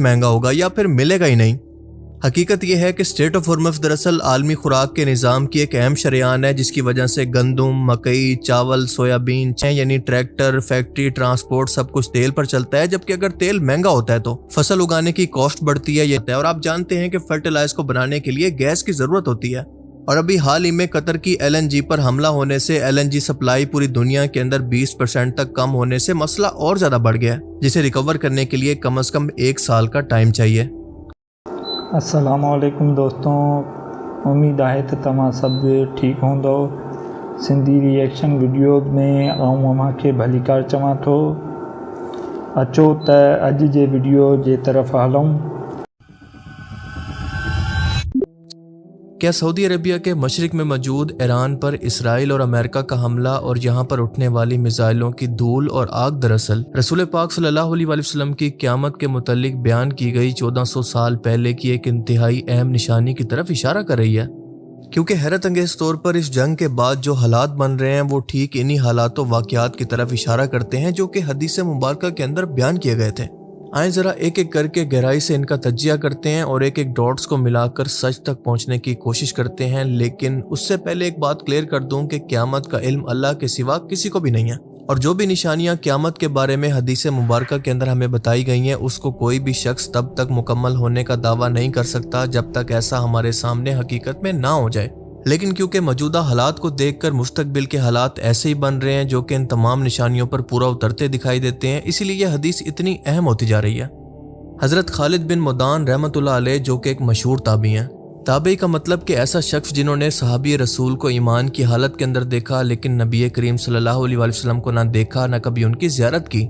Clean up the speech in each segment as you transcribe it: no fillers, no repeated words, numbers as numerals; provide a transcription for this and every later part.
महंगा होगा या फिर मिलेगा ही नहीं। हकीकत यह है कि स्ट्रेट ऑफ हॉर्मुज़ दरअसल आलमी खुराक के निज़ाम की एक अहम शरेआन है, जिसकी वजह से गंदम, मकई, चावल, सोयाबीन यानी ट्रैक्टर, फैक्ट्री, ट्रांसपोर्ट सब कुछ तेल पर चलता है। जबकि अगर तेल महंगा होता है तो फसल उगाने की कॉस्ट बढ़ती है। और आप जानते हैं कि फर्टिलाइजर को बनाने के लिए गैस की जरूरत होती है। और अभी हाल ही में कतर की LNG पर हमला होने से LNG सप्लाई पूरी दुनिया के अंदर 20% तक कम होने से मसला और ज्यादा बढ़ गया है, जिसे रिकवर करने के लिए कम से कम 1 साल का टाइम चाहिए। अस्सलामुअलैकुम दोस्तों, उम्मीद है तो तमाम सब ठीक होंदो। सिंधी रिएक्शन वीडियोज़ में आऊं के भली कार चवां थो। अचो त अॼु जे वीडियो जे तरफ़ हलूं। क्या सऊदी अरबिया के मशरिक में मौजूद ईरान पर इसराइल और अमेरिका का हमला और यहाँ पर उठने वाली मिसाइलों की धूल और आग दरअसल रसूल पाक सल्लल्लाहु अलैहि वसल्लम की क़यामत के मुतालिक बयान की गई 1400 साल पहले की एक इंतहाई अहम निशानी की तरफ इशारा कर रही है? क्योंकि हैरत अंगेज तौर पर इस जंग के बाद जो हालात बन रहे हैं वो ठीक इन्हीं हालात व वाक़यात की तरफ इशारा करते हैं जो कि हदीस मुबारक के अंदर बयान किए गए थे। आए जरा एक एक करके गहराई से इनका तज्जिया करते हैं और एक एक डॉट्स को मिलाकर सच तक पहुंचने की कोशिश करते हैं। लेकिन उससे पहले एक बात क्लियर कर दूं कि क़यामत का इल्म अल्लाह के सिवा किसी को भी नहीं है, और जो भी निशानियां क़यामत के बारे में हदीस मुबारक के अंदर हमें बताई गई हैं उसको कोई भी शख्स तब तक मुकम्मल होने का दावा नहीं कर सकता जब तक ऐसा हमारे सामने हकीकत में ना हो जाए। लेकिन क्योंकि मौजूदा हालात को देखकर मुस्तकबिल के हालात ऐसे ही बन रहे हैं जो कि इन तमाम निशानियों पर पूरा उतरते दिखाई देते हैं, इसीलिए यह हदीस इतनी अहम होती जा रही है। हजरत खालिद बिन मुदान रहमतुल्लाह अलैह जो कि एक मशहूर ताबी हैं, ताबी का मतलब कि ऐसा शख्स जिन्होंने सहाबी रसूल को ईमान की हालत के अंदर देखा लेकिन नबी करीम सल्लल्लाहु अलैहि वसल्लम को ना देखा ना कभी उनकी ज़ियारत की।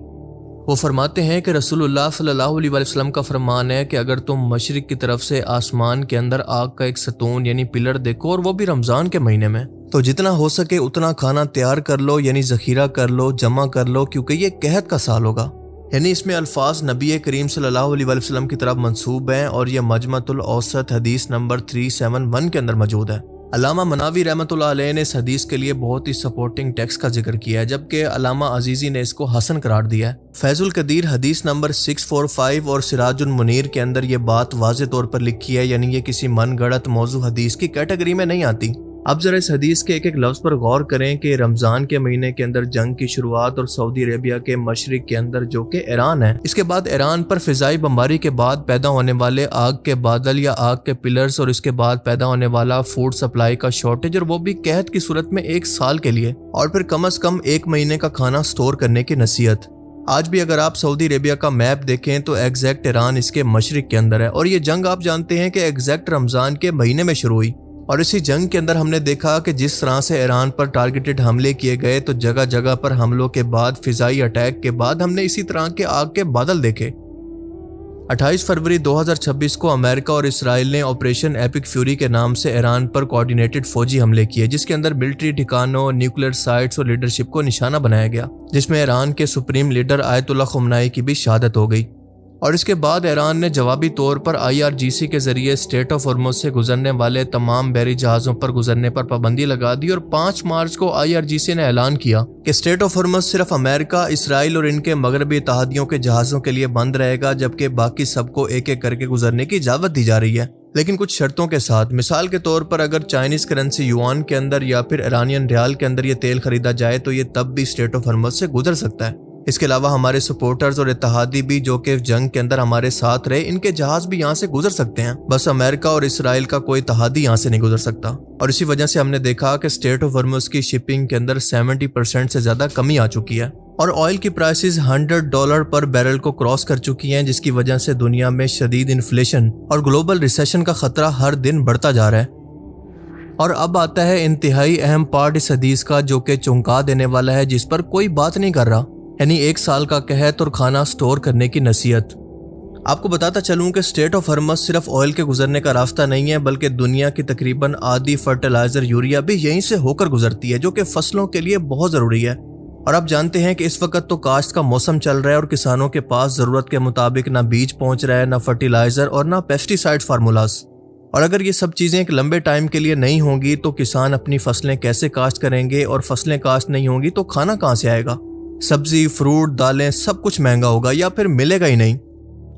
वो फरमाते हैं कि रसूलुल्लाह सल्लल्लाहु अलैहि वसल्लम का फरमान है कि अगर तुम मशरिक की तरफ से आसमान के अंदर आग का एक सतून यानी पिलर देखो और वो भी रमज़ान के महीने में, तो जितना हो सके उतना खाना तैयार कर लो, यानी ज़ख़ीरा कर लो, जमा कर लो, क्योंकि ये कहत का साल होगा। यानी इसमें अल्फाज नबी करीम सल्लल्लाहु अलैहि वसल्लम की तरफ मंसूब हैं और यह मजमअतुल औसत हदीस नंबर 371 के अंदर मौजूद है। अल्लामा मनावी रहमतुल्लाह अलैह ने इस हदीस के लिए बहुत ही सपोर्टिंग टेक्स्ट का जिक्र किया है, जबकि अल्लामा अजीजी ने इसको हसन करार दिया है। फैजुल कदीर हदीस नंबर 645 और सिराजुल मुनीर के अंदर ये बात वाज़े तौर पर लिखी है, यानी ये किसी मन गढ़ंत मौजू हदीस की कैटेगरी में नहीं आती। अब जरा इस हदीस के एक एक लफ्ज़ पर गौर करें कि रमज़ान के महीने के अंदर जंग की शुरुआत और सऊदी अरेबिया के मशरिक के अंदर जो कि ईरान है, इसके बाद ईरान पर फ़िज़ाई बमबारी के बाद पैदा होने वाले आग के बादल या आग के पिलर्स और इसके बाद पैदा होने वाला फूड सप्लाई का शॉर्टेज, और वो भी कहत की सूरत में 1 साल के लिए, और फिर कम से कम 1 महीने का खाना स्टोर करने की नसीहत। आज भी अगर आप सऊदी अरेबिया का मैप देखें तो एग्जैक्ट ईरान इसके मशरिक के अंदर है, और ये जंग आप जानते हैं कि एग्जैक्ट रमज़ान के महीने में शुरू हुई। और इसी जंग के अंदर हमने देखा कि जिस तरह से ईरान पर टारगेटेड हमले किए गए, तो जगह जगह पर हमलों के बाद फिजाई अटैक के बाद हमने इसी तरह के आग के बादल देखे। 28 फरवरी 2026 को अमेरिका और इसराइल ने ऑपरेशन एपिक फ्यूरी के नाम से ईरान पर कोऑर्डिनेटेड फौजी हमले किए, जिसके अंदर मिलिट्री ठिकानों, न्यूक्लियर साइट्स और लीडरशिप को निशाना बनाया गया, जिसमें ईरान के सुप्रीम लीडर आयतुल्लाह खुमनाई की भी शहादत हो गई। और इसके बाद ईरान ने जवाबी तौर पर IRGC के जरिए स्ट्रेट ऑफ हॉर्मुज़ से गुजरने वाले तमाम बहरी जहाज़ों पर गुजरने पर पाबंदी लगा दी, और 5 मार्च को IRGC ने ऐलान किया कि स्ट्रेट ऑफ हॉर्मुज़ सिर्फ अमेरिका, इसराइल और इनके मगरबी इत्तेहादियों के जहाज़ों के लिए बंद रहेगा, जबकि बाकी सबको एक एक करके गुजरने की इजाज़त दी जा रही है, लेकिन कुछ शर्तों के साथ। मिसाल के तौर पर अगर चाइनीज़ करेंसी युआन के अंदर या फिर ईरानियन रियाल के अंदर ये तेल खरीदा जाए तो ये तब भी स्ट्रेट ऑफ हॉर्मुज़ से गुजर सकता है। इसके अलावा हमारे सपोर्टर्स और इत्तेहादी भी जो कि जंग के अंदर हमारे साथ रहे, इनके जहाज भी यहाँ से गुजर सकते हैं, बस अमेरिका और इसराइल का कोई इत्तेहादी यहाँ से नहीं गुजर सकता। और इसी वजह से हमने देखा कि स्ट्रेट ऑफ हॉर्मुज़ की शिपिंग के अंदर 70% से ज्यादा कमी आ चुकी है, और ऑयल की प्राइसेस $100 पर बैरल को क्रॉस कर चुकी हैं, जिसकी वजह से दुनिया में शदीद इन्फ्लेशन और ग्लोबल रिसेशन का खतरा हर दिन बढ़ता जा रहा है। और अब आता है इंतहाई अहम पार्ट इस हदीस का, जो कि चौंका देने वाला है, जिस पर कोई बात नहीं कर रहा, यानी 1 साल का कहत और खाना स्टोर करने की नसीहत। आपको बताता चलूं कि स्ट्रेट ऑफ हॉर्मुज़ सिर्फ ऑयल के गुजरने का रास्ता नहीं है, बल्कि दुनिया की तकरीबन आधी फर्टिलाइजर यूरिया भी यहीं से होकर गुजरती है, जो कि फसलों के लिए बहुत ज़रूरी है। और आप जानते हैं कि इस वक्त तो काश्त का मौसम चल रहा है और किसानों के पास ज़रूरत के मुताबिक ना बीज पहुँच रहा है, ना फर्टिलाइजर और ना पेस्टिसाइड फार्मूलाज। और अगर ये सब चीज़ें एक लंबे टाइम के लिए नहीं होंगी तो किसान अपनी फसलें कैसे काश्त करेंगे, और फसलें काश्त नहीं होंगी तो खाना कहाँ से आएगा। सब्जी, फ्रूट, दालें सब कुछ महंगा होगा या फिर मिलेगा ही नहीं।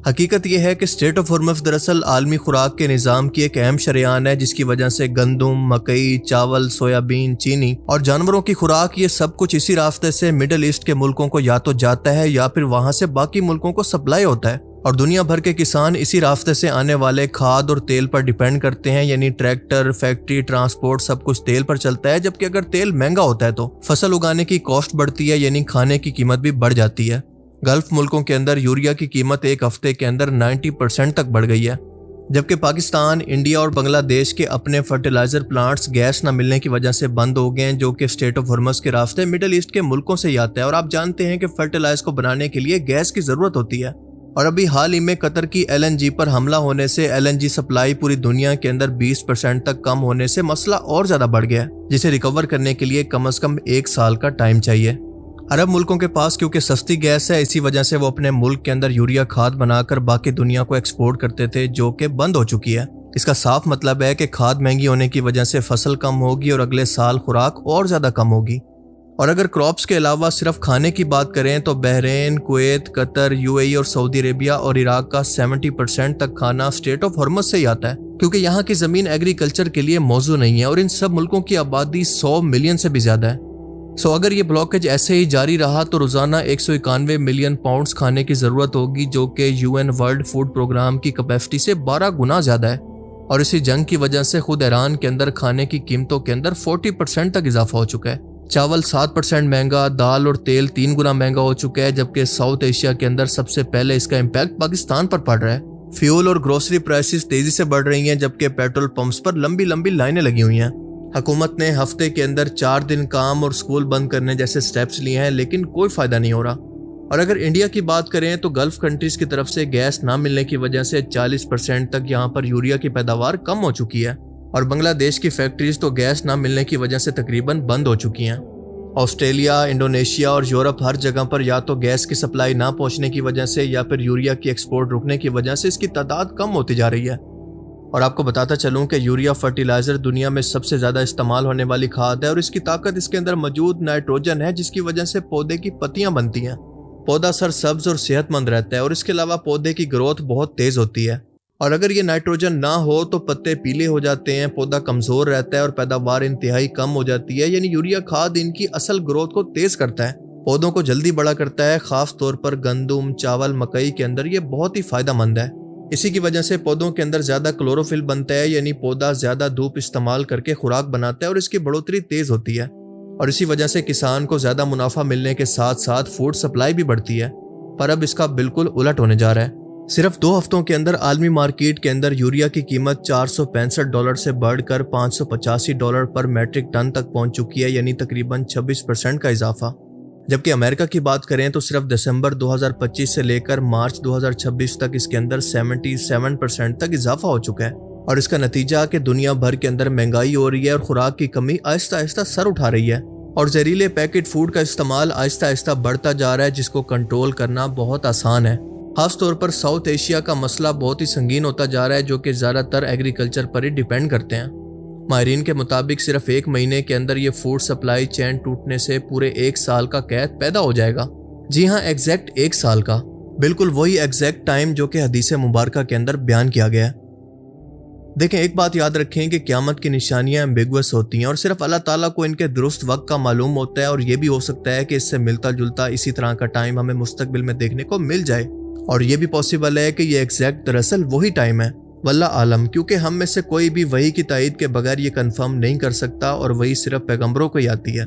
حقیقت یہ ہے کہ اسٹریٹ آف ہرمز دراصل عالمی خوراک کے نظام کی ایک اہم شریان ہے، جس کی وجہ سے گندم، مکئی، چاول، سویابین، چینی اور جانوروں کی خوراک یہ سب کچھ اسی راستے سے مڈل ایسٹ کے ملکوں کو یا تو جاتا ہے یا پھر وہاں سے باقی ملکوں کو سپلائی ہوتا ہے، اور دنیا بھر کے کسان اسی راستے سے آنے والے کھاد اور تیل پر ڈیپینڈ کرتے ہیں، یعنی ٹریکٹر، فیکٹری، ٹرانسپورٹ سب کچھ تیل پر چلتا ہے، جبکہ اگر تیل مہنگا ہوتا ہے تو فصل اگانے کی کاسٹ بڑھتی ہے، یعنی کھانے کی قیمت بھی بڑھ جاتی ہے۔ گلف ملکوں کے اندر یوریا کی قیمت ایک ہفتے کے اندر 90% تک بڑھ گئی ہے، جبکہ پاکستان، انڈیا اور بنگلہ دیش کے اپنے فرٹیلائزر پلانٹس گیس نہ ملنے کی وجہ سے بند ہو گئے ہیں، جو کہ اسٹریٹ آف ہرمز کے راستے مڈل ایسٹ کے ملکوں سے ہی آتا ہے، اور آپ جانتے ہیں کہ فرٹیلائز کو بنانے کے لیے گیس کی ضرورت ہوتی ہے، اور ابھی حال ہی میں قطر کی LNG پر حملہ ہونے سے LNG سپلائی پوری دنیا کے اندر 20% تک کم ہونے سے مسئلہ اور زیادہ بڑھ گیا ہے، جسے ریکور کرنے کے لیے کم از کم 1 سال کا ٹائم چاہیے۔ عرب ملکوں کے پاس کیونکہ سستی گیس ہے، اسی وجہ سے وہ اپنے ملک کے اندر یوریا کھاد بنا کر باقی دنیا کو ایکسپورٹ کرتے تھے، جو کہ بند ہو چکی ہے۔ اس کا صاف مطلب ہے کہ کھاد مہنگی ہونے کی وجہ سے فصل کم ہوگی اور اگلے سال خوراک اور زیادہ کم ہوگی۔ اور اگر کراپس کے علاوہ صرف کھانے کی بات کریں تو بحرین، کویت، قطر، UAE اور سعودی عربیہ اور عراق کا 70% تک کھانا اسٹریٹ آف ہرمز سے ہی آتا ہے، کیونکہ یہاں کی زمین ایگریکلچر کے لیے موزوں نہیں ہے، اور ان سب ملکوں کی آبادی 100 ملین سے بھی زیادہ ہے۔ اگر یہ بلاکیج ایسے ہی جاری رہا تو روزانہ 191 ملین پاؤنڈز کھانے کی ضرورت ہوگی، جو کہ UN ورلڈ فوڈ پروگرام کی کیپیسٹی سے 12 گنا زیادہ ہے، اور اسی جنگ کی وجہ سے خود ایران کے اندر کھانے کی قیمتوں کے اندر 40% تک اضافہ ہو چکا ہے۔ چاول 7% مہنگا، دال اور تیل 3 گنا مہنگا ہو چکا ہے، جبکہ ساؤتھ ایشیا کے اندر سب سے پہلے اس کا امپیکٹ پاکستان پر پڑ رہا ہے۔ فیول اور گروسری پرائسز تیزی سے بڑھ رہی ہیں، جبکہ پیٹرول پمپس پر لمبی لمبی لائنیں لگی ہوئی ہیں۔ حکومت نے ہفتے کے اندر 4 دن کام اور سکول بند کرنے جیسے سٹیپس لیے ہیں، لیکن کوئی فائدہ نہیں ہو رہا۔ اور اگر انڈیا کی بات کریں تو گلف کنٹریز کی طرف سے گیس نہ ملنے کی وجہ سے 40% تک یہاں پر یوریا کی پیداوار کم ہو چکی ہے، اور بنگلہ دیش کی فیکٹریز تو گیس نہ ملنے کی وجہ سے تقریباً بند ہو چکی ہیں۔ آسٹریلیا، انڈونیشیا اور یورپ ہر جگہ پر یا تو گیس کی سپلائی نہ پہنچنے کی وجہ سے یا پھر یوریا کی ایکسپورٹ رکنے کی وجہ سے اس کی تعداد کم ہوتی جا رہی ہے۔ اور آپ کو بتاتا چلوں کہ یوریا فرٹیلائزر دنیا میں سب سے زیادہ استعمال ہونے والی کھاد ہے، اور اس کی طاقت اس کے اندر موجود نائٹروجن ہے، جس کی وجہ سے پودے کی پتیاں بنتی ہیں۔ پودا سرسبز اور صحت مند رہتا ہے، اور اس کے علاوہ پودے کی گروتھ بہت تیز ہوتی ہے، اور اگر یہ نائٹروجن نہ ہو تو پتے پیلے ہو جاتے ہیں، پودا کمزور رہتا ہے اور پیداوار انتہائی کم ہو جاتی ہے، یعنی یوریا کھاد ان کی اصل گروتھ کو تیز کرتا ہے، پودوں کو جلدی بڑا کرتا ہے، خاص طور پر گندم، چاول، مکئی کے اندر یہ بہت ہی فائدہ مند ہے۔ اسی کی وجہ سے پودوں کے اندر زیادہ کلوروفل بنتا ہے، یعنی پودا زیادہ دھوپ استعمال کر کے خوراک بناتا ہے اور اس کی بڑھوتری تیز ہوتی ہے، اور اسی وجہ سے کسان کو زیادہ منافع ملنے کے ساتھ ساتھ فوڈ سپلائی بھی بڑھتی ہے۔ پر اب اس کا بالکل الٹ ہونے جا رہا ہے۔ صرف 2 ہفتوں کے اندر عالمی مارکیٹ کے اندر یوریا کی قیمت $465 سے بڑھ کر $585 پر میٹرک ٹن تک پہنچ چکی ہے، یعنی تقریباً 26% کا اضافہ۔ جبکہ امریکہ کی بات کریں تو صرف دسمبر 2025 سے لے کر مارچ 2026 تک اس کے اندر 77% تک اضافہ ہو چکا ہے، اور اس کا نتیجہ کہ دنیا بھر کے اندر مہنگائی ہو رہی ہے اور خوراک کی کمی آہستہ آہستہ سر اٹھا رہی ہے، اور زہریلے پیکٹ فوڈ کا استعمال آہستہ آہستہ بڑھتا جا رہا ہے، جس کو کنٹرول کرنا بہت آسان ہے۔ خاص طور پر ساؤتھ ایشیا کا مسئلہ بہت ہی سنگین ہوتا جا رہا ہے، جو کہ زیادہ تر ایگریکلچر پر ہی ڈیپینڈ کرتے ہیں۔ ماہرین کے مطابق صرف 1 مہینے کے اندر یہ فوڈ سپلائی چین ٹوٹنے سے پورے 1 سال کا قحط پیدا ہو جائے گا۔ جی ہاں، ایگزیکٹ 1 سال کا، بالکل وہی ایگزیکٹ ٹائم جو کہ حدیث مبارکہ کے اندر بیان کیا گیا ہے۔ دیکھیں، ایک بات یاد رکھیں کہ قیامت کی نشانیاں ایمبیگوس ہوتی ہیں، اور صرف اللہ تعالیٰ کو ان کے درست وقت کا معلوم ہوتا ہے، اور یہ بھی ہو سکتا ہے کہ اس سے ملتا جلتا اسی طرح کا ٹائم ہمیں مستقبل میں دیکھنے کو مل جائے، اور یہ بھی پاسبل ہے کہ یہ ایگزیکٹ دراصل وہی ٹائم ہے، واللہ عالم، کیونکہ ہم میں سے کوئی بھی وحی کی تائید کے بغیر یہ کنفرم نہیں کر سکتا، اور وہی صرف پیغمبروں کو ہی آتی ہے۔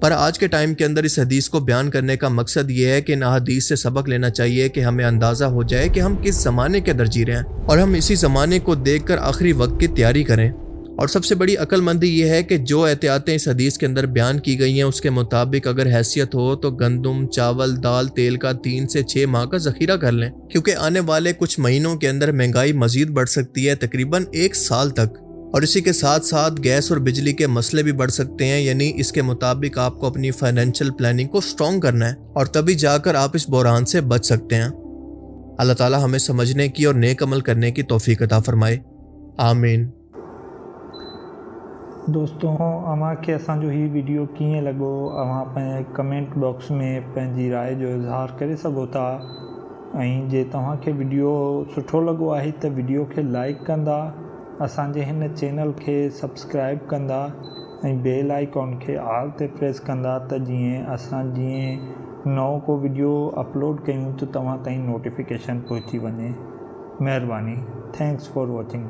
پر آج کے ٹائم کے اندر اس حدیث کو بیان کرنے کا مقصد یہ ہے کہ ان احادیث سے سبق لینا چاہیے کہ ہمیں اندازہ ہو جائے کہ ہم کس زمانے کے اندر جی رہے ہیں، اور ہم اسی زمانے کو دیکھ کر آخری وقت کی تیاری کریں۔ اور سب سے بڑی عقل مندی یہ ہے کہ جو احتیاطیں اس حدیث کے اندر بیان کی گئی ہیں اس کے مطابق اگر حیثیت ہو تو گندم، چاول، دال، تیل کا 3 سے 6 ماہ کا ذخیرہ کر لیں، کیونکہ آنے والے کچھ مہینوں کے اندر مہنگائی مزید بڑھ سکتی ہے، تقریباً 1 سال تک، اور اسی کے ساتھ ساتھ گیس اور بجلی کے مسئلے بھی بڑھ سکتے ہیں، یعنی اس کے مطابق آپ کو اپنی فائنینشیل پلاننگ کو سٹرونگ کرنا ہے، اور تبھی جا کر آپ اس بحران سے بچ سکتے ہیں۔ اللہ تعالی ہمیں سمجھنے کی اور نیک عمل کرنے کی توفیق عطا فرمائے، آمین۔ دوستوں، اواں کے اسانجو ہی ویڈیو کیئं لॻو، اواں पंहिंजे कमेंट बॉक्स में पंहिंजी राय जो इज़हार करे सघो था ऐं जे तव्हांखे वीडियो सुठो लॻो आहे त वीडियो खे लाइक कंदा, असांजे हिन चैनल खे सब्सक्राइब कंदा ऐं बेल आइकॉन खे ऑल ते प्रेस कंदा त जीअं नओं को वीडियो अपलोड कयूं त तव्हां ताईं नोटिफिकेशन पहुची वञे। महिरबानी। Thanks for watching.